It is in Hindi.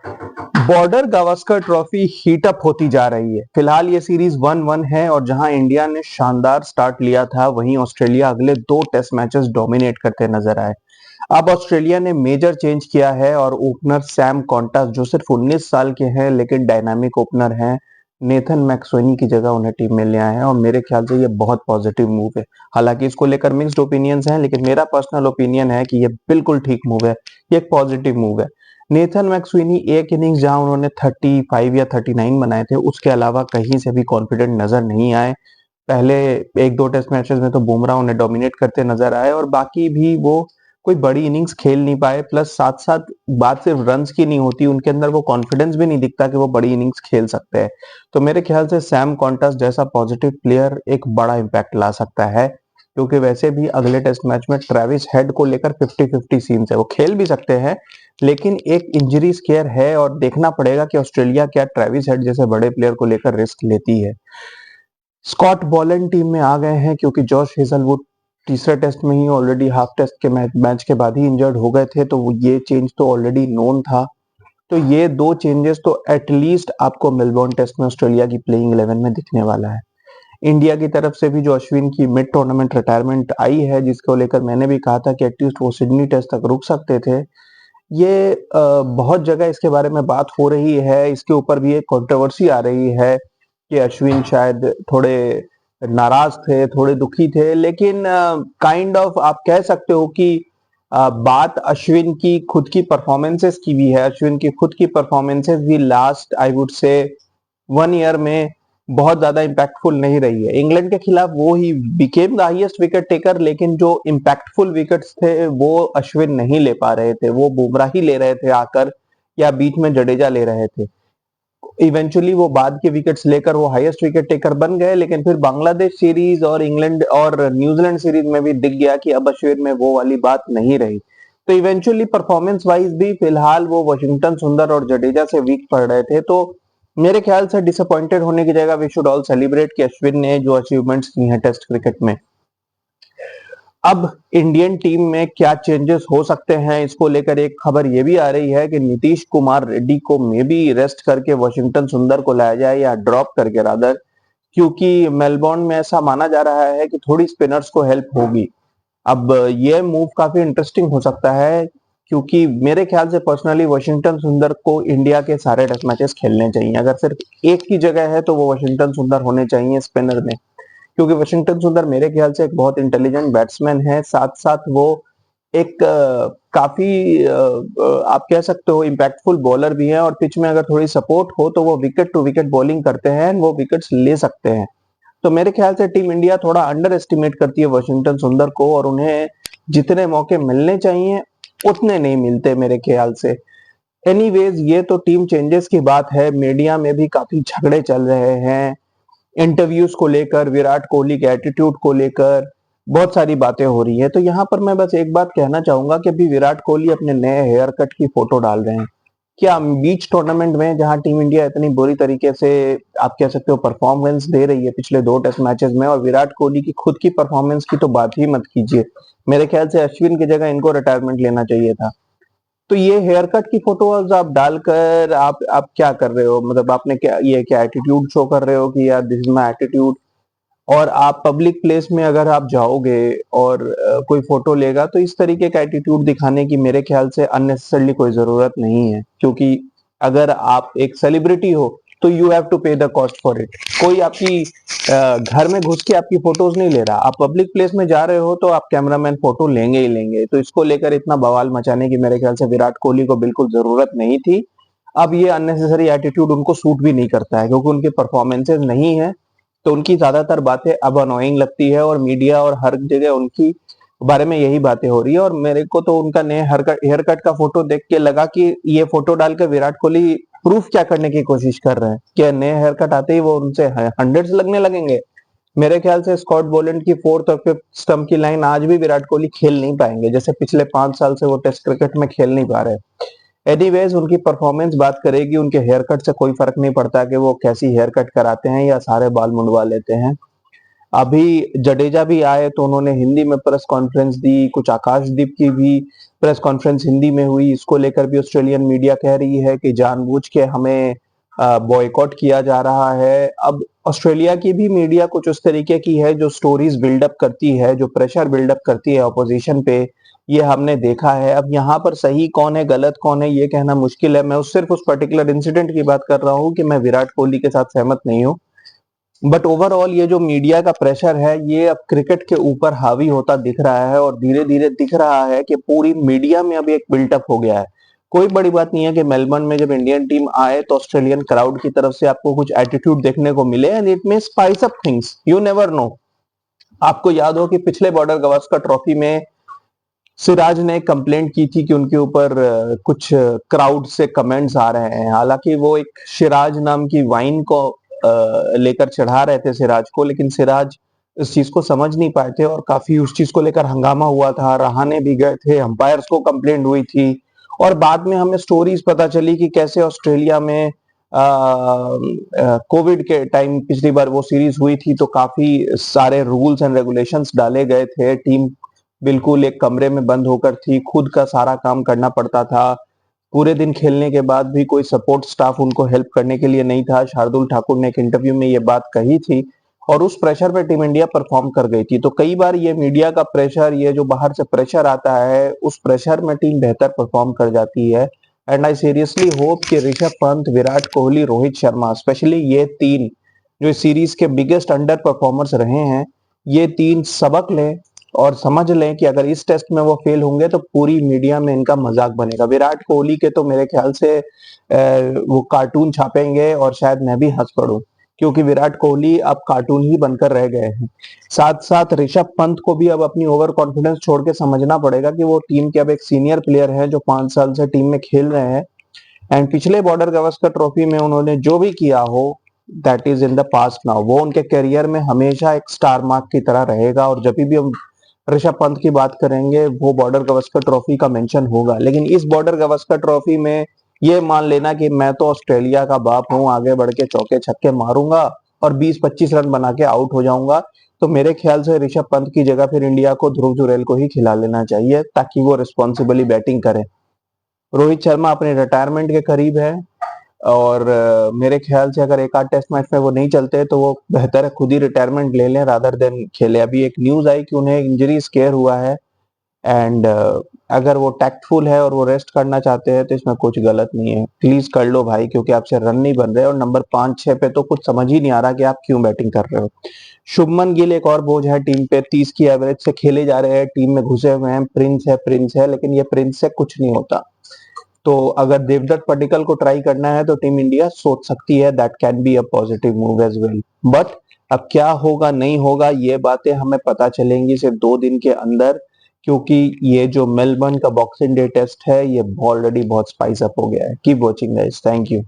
Border Gavaskar trophy heat up होती जा रही है। फिलहाल ये सीरीज 1-1 है और जहां इंडिया ने शानदार स्टार्ट लिया था, वहीं ऑस्ट्रेलिया अगले 2 टेस्ट मैचेस डोमिनेट करते नजर आए। अब ऑस्ट्रेलिया ने मेजर चेंज किया है और ओपनर सैम कॉन्टास, जो सिर्फ 19 साल के हैं लेकिन डायनामिक ओपनर हैं, नेथन मैक्सवेनी की जगह उन्हें टीम में ले आए हैं और मेरे ख्याल से ये बहुत पॉजिटिव मूव है। हालांकि इसको लेकर मिक्स्ड ओपिनियंस हैं, लेकिन मेरा पर्सनल ओपिनियन है कि ये बिल्कुल ठीक मूव है, ये एक पॉजिटिव मूव है। नेथन मैक्सवेनी एक इनिंग्स जहां उन्होंने 35 या 39 बनाए थे, उसके अलावा कहीं से भी कॉन्फिडेंट नजर नहीं आए। पहले 1-2 टेस्ट मैचेस में तो बुमराह उन्हें डोमिनेट करते नजर आए और बाकी भी वो कोई बड़ी इनिंग्स खेल नहीं पाए। प्लस साथ साथ बात सिर्फ रन्स की नहीं होती, उनके अंदर वो कॉन्फिडेंस भी नहीं दिखता कि वो बड़ी इनिंग्स खेल सकते हैं। तो मेरे ख्याल से सैम कॉन्टास जैसा पॉजिटिव प्लेयर एक बड़ा इंपैक्ट ला सकता है, क्योंकि वैसे भी अगले टेस्ट मैच में ट्रेविस हेड को लेकर 50-50 सीन्स है। वो खेल भी सकते हैं, लेकिन एक इंजरी स्केयर है और देखना पड़ेगा कि ऑस्ट्रेलिया क्या ट्रेविस हेड जैसे बड़े प्लेयर को लेकर रिस्क लेती है। स्कॉट बोलन टीम में आ गए हैं क्योंकि जॉश हेजलवुड तीसरे टेस्ट में ही ऑलरेडी हाफ टेस्ट के मैच के बाद ही इंजर्ड हो गए थे, तो ये चेंज तो ऑलरेडी नोन था। तो ये 2 चेंजेस तो एटलीस्ट आपको मेलबोर्न टेस्ट में ऑस्ट्रेलिया की प्लेइंग 11 में दिखने वाला है। इंडिया की तरफ से भी जो अश्विन की मिड टूर्नामेंट रिटायरमेंट आई है, जिसको लेकर मैंने भी कहा था कि एटलीस्ट वो सिडनी टेस्ट तक रुक सकते थे, ये बहुत जगह इसके बारे में बात हो रही है। इसके ऊपर भी एक कंट्रोवर्सी आ रही है कि अश्विन शायद थोड़े नाराज थे, थोड़े दुखी थे, लेकिन काइंड ऑफ आप कह सकते हो कि बात अश्विन की खुद की परफॉर्मेंसेस की भी है। अश्विन की खुद की परफॉर्मेंसेस भी last I would say 1 year में बहुत ज्यादा इम्पैक्टफुल नहीं रही है। इंग्लैंड के खिलाफ वो he became the highest wicket taker, लेकिन जो इम्पैक्टफुल विकेट्स थे वो अश्विन नहीं ले पा रहे थे, वो बुमराह ही ले रहे थे आकर, या बीच में जडेजा ले रहे थे। इवेंचुअली वो बाद के विकेट्स लेकर वो हाईएस्ट विकेट टेकर बन गए, लेकिन फिर बांग्लादेश सीरीज और इंग्लैंड और न्यूजीलैंड सीरीज में भी दिख गया कि अब अश्विन में वो वाली बात नहीं रही। तो इवेंचुअली परफॉर्मेंस वाइज भी फिलहाल वो वॉशिंगटन सुंदर और जडेजा से वीक पड़ रहे थे। तो मेरे ख्याल से डिसअपॉइंटेड होने की जगह वी शुड ऑल सेलिब्रेट कि अश्विन ने जो अचीवमेंट्स की हैं टेस्ट क्रिकेट में। अब इंडियन टीम में क्या चेंजेस हो सकते हैं, इसको लेकर एक खबर ये भी आ रही है कि नीतीश कुमार रेड्डी को मे बी रेस्ट करके वॉशिंगटन सुंदर को लाया जाए, या ड्रॉप करके रादर, क्योंकि मेलबोर्न में ऐसा माना जा रहा है कि थोड़ी स्पिनर्स को हेल्प होगी। अब ये मूव काफी इंटरेस्टिंग हो सकता है, क्योंकि मेरे ख्याल से पर्सनली वॉशिंगटन सुंदर को इंडिया के सारे टेस्ट मैचेस खेलने चाहिए। अगर सिर्फ एक की जगह है तो वो वॉशिंगटन सुंदर होने चाहिए स्पिनर में, क्योंकि वॉशिंगटन सुंदर मेरे ख्याल से एक बहुत इंटेलिजेंट बैट्समैन है, साथ साथ वो एक काफी आप कह सकते हो इम्पैक्टफुल बॉलर भी है, और पिच में अगर थोड़ी सपोर्ट हो तो वो विकेट टू विकेट बॉलिंग करते हैं, वो विकेट्स ले सकते हैं। तो मेरे ख्याल से टीम इंडिया थोड़ा अंडर एस्टिमेट करती है वॉशिंगटन सुंदर को, और उन्हें जितने मौके मिलने चाहिए उतने नहीं मिलते मेरे ख्याल से। एनीवेज, ये तो टीम चेंजेस की बात है। मीडिया में भी काफी झगड़े चल रहे हैं इंटरव्यूज को लेकर, विराट कोहली के एटीट्यूड को लेकर बहुत सारी बातें हो रही है। तो यहाँ पर मैं बस एक बात कहना चाहूंगा कि अभी विराट कोहली अपने नए हेयर कट की फोटो डाल रहे हैं। क्या बीच टूर्नामेंट में, जहां टीम इंडिया इतनी बुरी तरीके से आप कह सकते हो परफॉर्मेंस दे रही है पिछले 2 टेस्ट मैचेस में, और विराट कोहली की खुद की परफॉर्मेंस की तो बात ही मत कीजिए, मेरे ख्याल से अश्विन की जगह इनको रिटायरमेंट लेना चाहिए था। तो ये हेयर कट की फोटोज आप डालकर आप क्या कर रहे हो? मतलब आपने क्या एटीट्यूड शो कर रहे हो कि यार दिस इज माय एटीट्यूड? और आप पब्लिक प्लेस में अगर आप जाओगे और कोई फोटो लेगा, तो इस तरीके का एटीट्यूड दिखाने की मेरे ख्याल से अननेसेसरली कोई जरूरत नहीं है, क्योंकि अगर आप एक सेलिब्रिटी हो तो यू हैव टू पे द कॉस्ट फॉर इट। कोई आपकी घर में घुस के आपकी फोटोज नहीं ले रहा। आप पब्लिक प्लेस में जा रहे हो तो आप कैमरामैन फोटो लेंगे ही लेंगे। तो इसको लेकर इतना बवाल मचाने की मेरे ख्याल से विराट कोहली को बिल्कुल जरूरत नहीं थी। अब ये अननेसेसरी एटीट्यूड उनको सूट भी नहीं करता है, क्योंकि उनके परफॉर्मेंसेज नहीं है, तो उनकी ज्यादातर बातें अब अनोइंग लगती है, और मीडिया और हर जगह उनकी बारे में यही बातें हो रही है। और मेरे को तो उनका नए हेयर कट का फोटो देख के लगा कि ये फोटो डालकर विराट कोहली प्रूफ क्या करने की कोशिश कर रहे हैं, क्या नए हेयर कट आते ही वो उनसे हंड्रेड्स लगने लगेंगे? मेरे ख्याल से स्कॉट बोलैंड की फोर्थ और फिफ्थ स्टंप की लाइन आज भी विराट कोहली खेल नहीं पाएंगे, जैसे पिछले 5 साल से वो टेस्ट क्रिकेट में खेल नहीं पा रहे। एनीवेज, उनकी परफॉर्मेंस बात करेगी, उनके हेयर कट से कोई फर्क नहीं पड़ता कि वो कैसी हेयर कट कराते हैं या सारे बाल मुंडवा लेते हैं। अभी जडेजा भी आए तो उन्होंने हिंदी में प्रेस कॉन्फ्रेंस दी, कुछ आकाशदीप की भी प्रेस कॉन्फ्रेंस हिंदी में हुई, इसको लेकर भी ऑस्ट्रेलियन मीडिया कह रही है कि जानबूझ के हमें बॉयकॉट किया जा रहा है। अब ऑस्ट्रेलिया की भी मीडिया कुछ उस तरीके की है जो स्टोरीज बिल्डअप करती है, जो प्रेशर बिल्डअप करती है ऑपोजिशन पे, ये हमने देखा है। अब यहाँ पर सही कौन है गलत कौन है ये कहना मुश्किल है। मैं सिर्फ उस पर्टिकुलर इंसिडेंट की बात कर रहा हूँ कि मैं विराट कोहली के साथ सहमत नहीं हूँ, बट ओवरऑल ये जो मीडिया का प्रेशर है ये अब क्रिकेट के ऊपर हावी होता दिख रहा है, और धीरे धीरे दिख रहा है कि पूरी मीडिया में अभी एक बिल्टअप हो गया है। कोई बड़ी बात नहीं है कि मेलबर्न में जब इंडियन टीम आए तो ऑस्ट्रेलियन क्राउड की तरफ से आपको कुछ एटीट्यूड देखने को मिले, and it may spice up things, you never know. आपको याद हो कि पिछले बॉर्डर गवास्कर ट्रॉफी में सिराज ने कंप्लेंट की थी कि उनके ऊपर कुछ क्राउड से कमेंट्स आ रहे हैं। हालांकि वो एक सिराज नाम की वाइन को लेकर चढ़ा रहे थे सिराज को, लेकिन सिराज इस चीज को समझ नहीं पाए थे और काफी उस चीज को लेकर हंगामा हुआ था। रहाने भी गए थे, अंपायर्स को कंप्लेंट हुई थी, और बाद में हमें स्टोरीज पता चली कि कैसे ऑस्ट्रेलिया में कोविड के टाइम पिछली बार वो सीरीज हुई थी तो काफी सारे रूल्स एंड रेगुलेशंस डाले गए थे। टीम बिल्कुल एक कमरे में बंद होकर थी, खुद का सारा काम करना पड़ता था। पूरे दिन खेलने के बाद भी कोई सपोर्ट स्टाफ उनको हेल्प करने के लिए नहीं था। शार्दुल ठाकुर ने एक इंटरव्यू में ये बात कही थी, और उस प्रेशर पे टीम इंडिया परफॉर्म कर गई थी। तो कई बार ये मीडिया का प्रेशर, ये जो बाहर से प्रेशर आता है, उस प्रेशर में टीम बेहतर परफॉर्म कर जाती है। एंड आई सीरियसली होप कि ऋषभ पंत, विराट कोहली, रोहित शर्मा, स्पेशली ये तीन जो इस सीरीज के बिगेस्ट अंडर परफॉर्मर्स रहे हैं, ये तीन सबक लें और समझ लें कि अगर इस टेस्ट में वो फेल होंगे तो पूरी मीडिया में इनका मजाक बनेगा। विराट कोहली के तो मेरे ख्याल से वो कार्टून छापेंगे और शायद मैं भी हंस पड़ूं, क्योंकि विराट कोहली अब कार्टून ही बनकर रह गए हैं। साथ साथ ऋषभ पंत को भी अब अपनी ओवर कॉन्फिडेंस छोड़ के समझना पड़ेगा कि वो टीम के अब एक सीनियर प्लेयर है जो 5 साल से टीम में खेल रहे हैं। एंड पिछले बॉर्डर गवास्कर ट्रॉफी में उन्होंने जो भी किया हो, that is in the past now. वो उनके करियर में हमेशा एक स्टार मार्क की तरह रहेगा, और जब भी हम ऋषभ पंत की बात करेंगे वो बॉर्डर गवास्कर ट्रॉफी का मेंशन होगा। लेकिन इस बॉर्डर गवास्कर ट्रॉफी में ये मान लेना कि मैं तो ऑस्ट्रेलिया का बाप हूं, आगे बढ़ के चौके छक्के मारूंगा और 20-25 रन बना के आउट हो जाऊंगा, तो मेरे ख्याल से ऋषभ पंत की जगह फिर इंडिया को ध्रुव जुरैल को ही खिला लेना चाहिए, ताकि वो रिस्पॉन्सिबली बैटिंग करें। रोहित शर्मा अपने रिटायरमेंट के करीब है, और मेरे ख्याल से अगर एक आध टेस्ट मैच में वो नहीं चलते तो वो बेहतर है खुद ही रिटायरमेंट ले लें रादर देन खेले। अभी एक न्यूज आई कि उन्हें इंजरी स्केयर हुआ है, एंड अगर वो टैक्टफुल है और वो रेस्ट करना चाहते हैं तो इसमें कुछ गलत नहीं है। प्लीज कर लो भाई, क्योंकि आपसे रन नहीं बन रहे, और नंबर 5-6 पे तो कुछ समझ ही नहीं आ रहा कि आप क्यों बैटिंग कर रहे हो। शुभमन गिल एक और बोझ है टीम पे, 30 की एवरेज से खेले जा रहे हैं, टीम में घुसे हुए हैं, प्रिंस है, लेकिन ये प्रिंस से कुछ नहीं होता। तो अगर देवदत्त पडिक्कल को ट्राई करना है तो टीम इंडिया सोच सकती है, that can be a positive move as well. But अब क्या होगा नहीं होगा ये बातें हमें पता चलेंगी सिर्फ 2 दिन के अंदर, क्योंकि ये जो मेलबर्न का बॉक्सिंग डे टेस्ट है ये ऑलरेडी बहुत स्पाइस अप हो गया है। Keep watching guys, thank you.